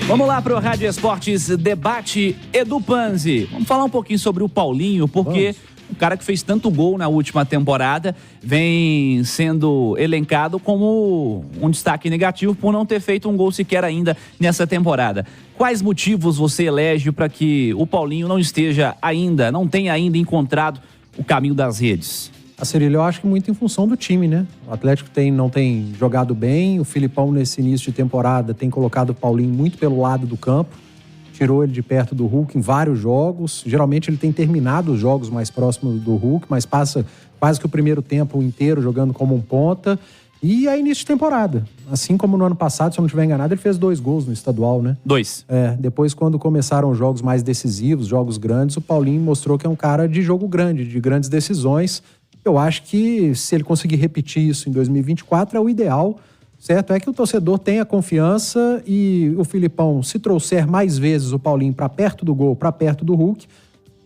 Vamos lá para o Rádio Esportes Debate Edu Panzi. Vamos falar um pouquinho sobre o Paulinho, porque o cara que fez tanto gol na última temporada vem sendo elencado como um destaque negativo por não ter feito um gol sequer ainda nessa temporada. Quais motivos você elege para que o Paulinho não tenha ainda encontrado o caminho das redes? Cirilo, eu acho que muito em função do time, né? O Atlético não tem jogado bem, o Filipão nesse início de temporada tem colocado o Paulinho muito pelo lado do campo, tirou ele de perto do Hulk em vários jogos, geralmente ele tem terminado os jogos mais próximos do Hulk, mas passa quase que o primeiro tempo inteiro jogando como um ponta, e é início de temporada. Assim como no ano passado, se eu não estiver enganado, ele fez 2 gols no estadual, né? 2. Depois, quando começaram os jogos mais decisivos, jogos grandes, o Paulinho mostrou que é um cara de jogo grande, de grandes decisões. Eu acho que se ele conseguir repetir isso em 2024 é o ideal, certo? É que o torcedor tenha confiança e o Filipão, se trouxer mais vezes o Paulinho para perto do gol, para perto do Hulk,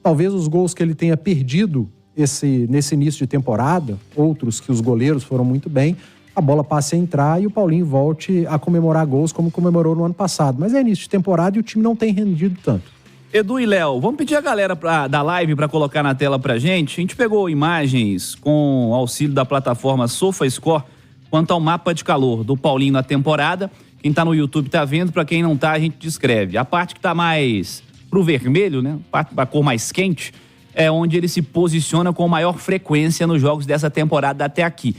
talvez os gols que ele tenha perdido nesse início de temporada, outros que os goleiros foram muito bem, a bola passe a entrar e o Paulinho volte a comemorar gols como comemorou no ano passado. Mas é início de temporada e o time não tem rendido tanto. Edu e Léo, vamos pedir a galera da live para colocar na tela pra gente. A gente pegou imagens com auxílio da plataforma SofaScore quanto ao mapa de calor do Paulinho na temporada. Quem tá no YouTube tá vendo, para quem não tá, a gente descreve. A parte que tá mais pro vermelho, né? A cor mais quente, é onde ele se posiciona com maior frequência nos jogos dessa temporada até aqui.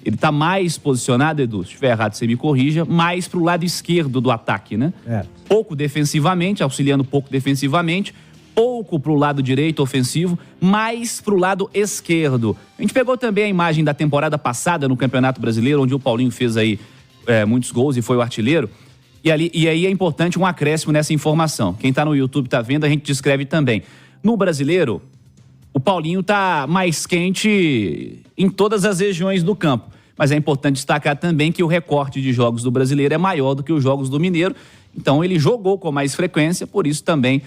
Ele tá mais posicionado, Edu, se estiver errado você me corrija, mais pro lado esquerdo do ataque, né? Pouco defensivamente, auxiliando pouco defensivamente, pouco pro lado direito ofensivo, mais pro lado esquerdo. A gente pegou também a imagem da temporada passada no Campeonato Brasileiro, onde o Paulinho fez aí muitos gols e foi o artilheiro. E aí é importante um acréscimo nessa informação. Quem tá no YouTube tá vendo, a gente descreve também. No Brasileiro, o Paulinho tá mais quente em todas as regiões do campo. Mas é importante destacar também que o recorte de jogos do Brasileiro é maior do que os jogos do Mineiro. Então ele jogou com mais frequência, por isso também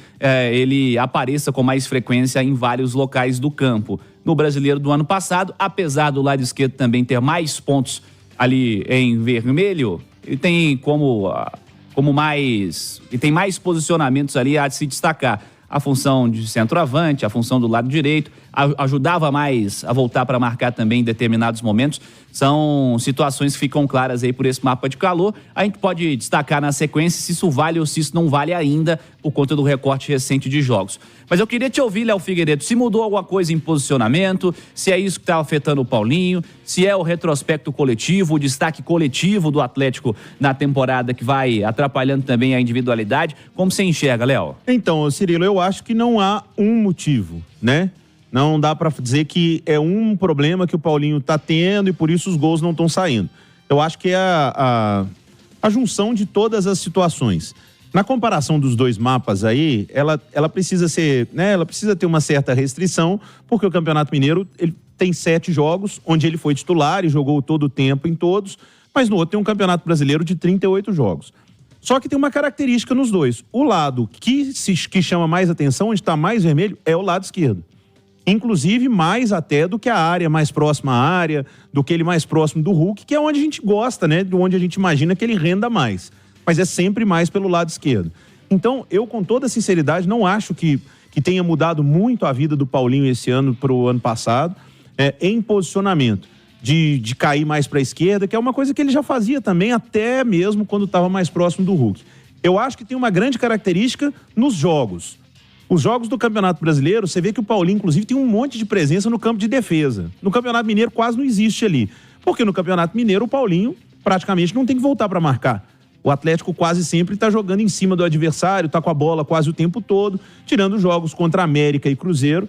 ele apareça com mais frequência em vários locais do campo. No Brasileiro do ano passado, apesar do lado esquerdo também ter mais pontos ali em vermelho, ele tem ele tem mais posicionamentos ali a se destacar. A função de centroavante, a função do lado direito, ajudava mais a voltar para marcar também em determinados momentos. São situações que ficam claras aí por esse mapa de calor. A gente pode destacar na sequência se isso vale ou se isso não vale ainda por conta do recorte recente de jogos. Mas eu queria te ouvir, Léo Figueiredo, se mudou alguma coisa em posicionamento, se é isso que está afetando o Paulinho, se é o retrospecto coletivo, o destaque coletivo do Atlético na temporada que vai atrapalhando também a individualidade. Como você enxerga, Léo? Então, Cirilo, eu acho que não há um motivo, né? Não dá para dizer que é um problema que o Paulinho tá tendo e por isso os gols não estão saindo. Eu acho que é a junção de todas as situações. Na comparação dos dois mapas aí, ela precisa ser, né? Ela precisa ter uma certa restrição, porque o Campeonato Mineiro ele tem 7 jogos, onde ele foi titular e jogou todo o tempo em todos, mas no outro tem um Campeonato Brasileiro de 38 jogos. Só que tem uma característica nos dois. O lado que chama mais atenção, onde está mais vermelho, é o lado esquerdo. Inclusive mais até do que a área mais próxima à área, do que ele mais próximo do Hulk, que é onde a gente gosta, né? De onde a gente imagina que ele renda mais. Mas é sempre mais pelo lado esquerdo. Então, eu com toda sinceridade não acho que tenha mudado muito a vida do Paulinho esse ano para o ano passado, em posicionamento, de cair mais para a esquerda, que é uma coisa que ele já fazia também, até mesmo quando estava mais próximo do Hulk. Eu acho que tem uma grande característica nos jogos. Os jogos do Campeonato Brasileiro, você vê que o Paulinho, inclusive, tem um monte de presença no campo de defesa. No Campeonato Mineiro quase não existe ali. Porque no Campeonato Mineiro o Paulinho praticamente não tem que voltar para marcar. O Atlético quase sempre está jogando em cima do adversário, está com a bola quase o tempo todo, tirando jogos contra América e Cruzeiro.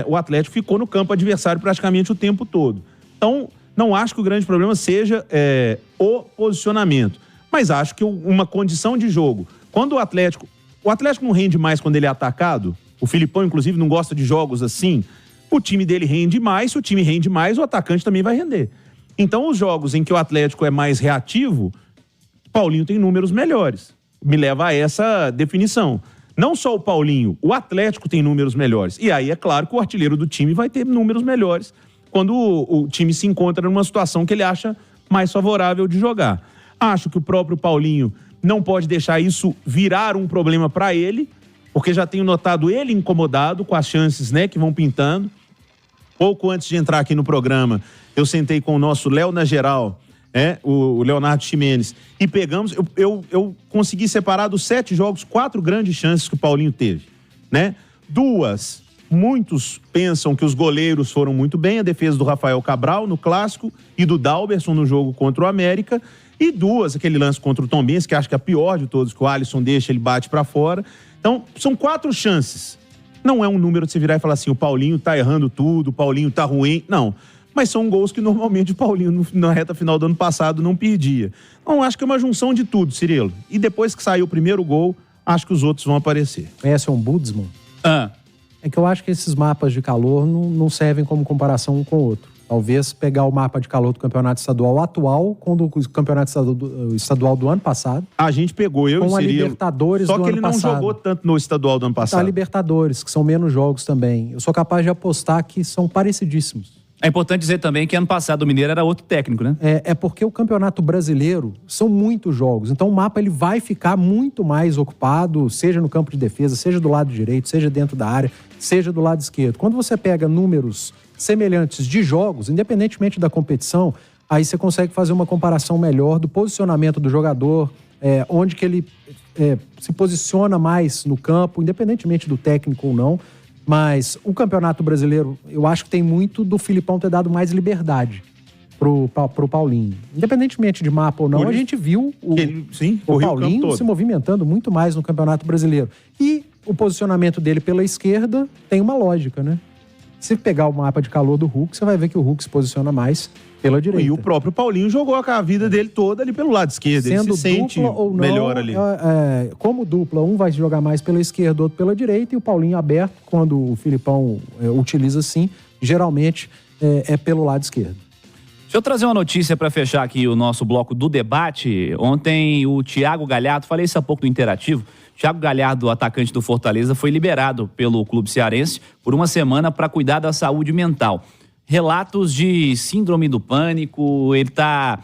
O Atlético ficou no campo adversário praticamente o tempo todo. Então, não acho que o grande problema seja o posicionamento. Mas acho que uma condição de jogo, quando o Atlético não rende mais quando ele é atacado, o Filipão, inclusive, não gosta de jogos assim, o time dele rende mais, se o time rende mais, o atacante também vai render. Então, os jogos em que o Atlético é mais reativo, Paulinho tem números melhores. Me leva a essa definição. Não só o Paulinho, o Atlético tem números melhores. E aí, é claro que o artilheiro do time vai ter números melhores quando o time se encontra numa situação que ele acha mais favorável de jogar. Acho que o próprio Paulinho não pode deixar isso virar um problema para ele, porque já tenho notado ele incomodado com as chances, né, que vão pintando. Pouco antes de entrar aqui no programa, eu sentei com o nosso Léo na geral, o Leonardo Ximenes, e pegamos, eu consegui separar dos 7 jogos 4 grandes chances que o Paulinho teve, né? 2, muitos pensam que os goleiros foram muito bem, a defesa do Rafael Cabral no Clássico e do Dalberson no jogo contra o América, e 2, aquele lance contra o Tombense, que acho que é a pior de todos, que o Alisson deixa, ele bate para fora. Então, são 4 chances. Não é um número de você virar e falar assim, o Paulinho tá errando tudo, o Paulinho tá ruim, não. Mas são gols que normalmente o Paulinho na reta final do ano passado não perdia. Então, acho que é uma junção de tudo, Cirilo. E depois que saiu o primeiro gol, acho que os outros vão aparecer. Esse é um Budsman? É que eu acho que esses mapas de calor não servem como comparação um com o outro. Talvez pegar o mapa de calor do campeonato estadual atual com o campeonato estadual do ano passado. A gente pegou, eu e o Cirilo. Com a Libertadores do ano passado. Só que ele não jogou tanto no estadual do ano passado. A Libertadores, que são menos jogos também. Eu sou capaz de apostar que são parecidíssimos. É importante dizer também que ano passado o Mineiro era outro técnico, né? É porque o Campeonato Brasileiro são muitos jogos. Então o mapa ele vai ficar muito mais ocupado, seja no campo de defesa, seja do lado direito, seja dentro da área, seja do lado esquerdo. Quando você pega números semelhantes de jogos, independentemente da competição, aí você consegue fazer uma comparação melhor do posicionamento do jogador, onde que ele se posiciona mais no campo, independentemente do técnico ou não. Mas o Campeonato Brasileiro, eu acho que tem muito do Filipão ter dado mais liberdade pro Paulinho. Independentemente de mapa ou não, a gente viu o Paulinho se movimentando muito mais no Campeonato Brasileiro. E o posicionamento dele pela esquerda tem uma lógica, né? Se pegar o mapa de calor do Hulk, você vai ver que o Hulk se posiciona mais pela direita. E o próprio Paulinho jogou a vida dele toda ali pelo lado esquerdo. Sendo ele se sente dupla ou não, melhor ali. Como dupla, um vai jogar mais pela esquerda, outro pela direita, e o Paulinho aberto, quando o Filipão utiliza assim, geralmente é pelo lado esquerdo. Deixa eu trazer uma notícia para fechar aqui o nosso bloco do debate. Ontem o Thiago Galhardo, falei isso há pouco do Interativo, Thiago Galhardo, atacante do Fortaleza, foi liberado pelo clube cearense por uma semana para cuidar da saúde mental. Relatos de síndrome do pânico, ele está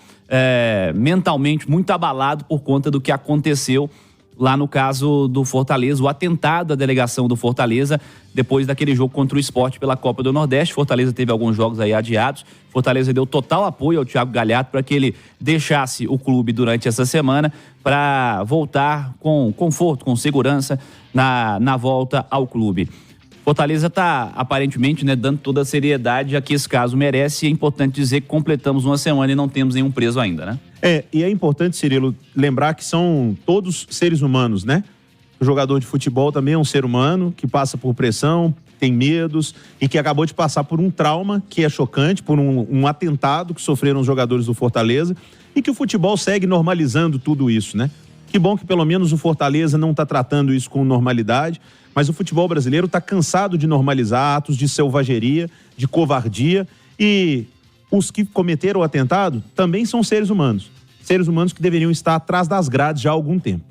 mentalmente muito abalado por conta do que aconteceu lá no caso do Fortaleza, o atentado à delegação do Fortaleza, depois daquele jogo contra o Sport pela Copa do Nordeste. Fortaleza teve alguns jogos aí adiados. Fortaleza deu total apoio ao Thiago Galhardo para que ele deixasse o clube durante essa semana para voltar com conforto, com segurança na volta ao clube. Fortaleza está, aparentemente, dando toda a seriedade a que esse caso merece. E é importante dizer que completamos uma semana e não temos nenhum preso ainda, né? E é importante, Cirilo, lembrar que são todos seres humanos, né? O jogador de futebol também é um ser humano que passa por pressão, tem medos e que acabou de passar por um trauma que é chocante, por um atentado que sofreram os jogadores do Fortaleza e que o futebol segue normalizando tudo isso, né? Que bom que pelo menos o Fortaleza não está tratando isso com normalidade, mas o futebol brasileiro está cansado de normalizar atos de selvageria, de covardia, e os que cometeram o atentado também são seres humanos. Seres humanos que deveriam estar atrás das grades já há algum tempo.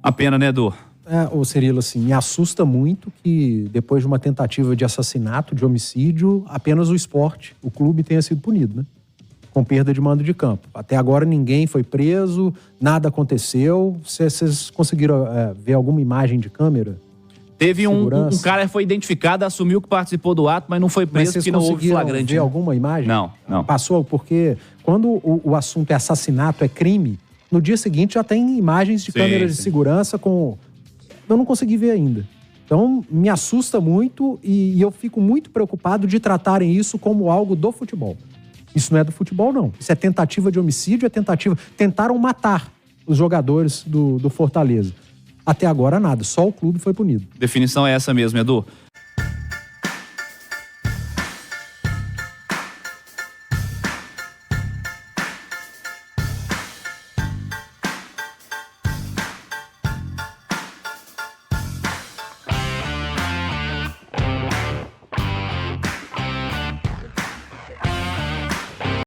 A pena, né, Edu? Ô Cirilo, assim, me assusta muito que depois de uma tentativa de assassinato, de homicídio, apenas o Sport, o clube, tenha sido punido, né? Com perda de mando de campo. Até agora ninguém foi preso, nada aconteceu. Vocês conseguiram ver alguma imagem de câmera? Teve um cara que foi identificado, assumiu que participou do ato, mas não foi preso porque não houve flagrante. Ver alguma imagem? Não. Passou, porque quando o assunto é assassinato, é crime, no dia seguinte já tem imagens de câmeras de segurança com... Eu não consegui ver ainda. Então, me assusta muito e eu fico muito preocupado de tratarem isso como algo do futebol. Isso não é do futebol, não. Isso é tentativa de homicídio, Tentaram matar os jogadores do Fortaleza. Até agora, nada. Só o clube foi punido. Definição é essa mesmo, Edu.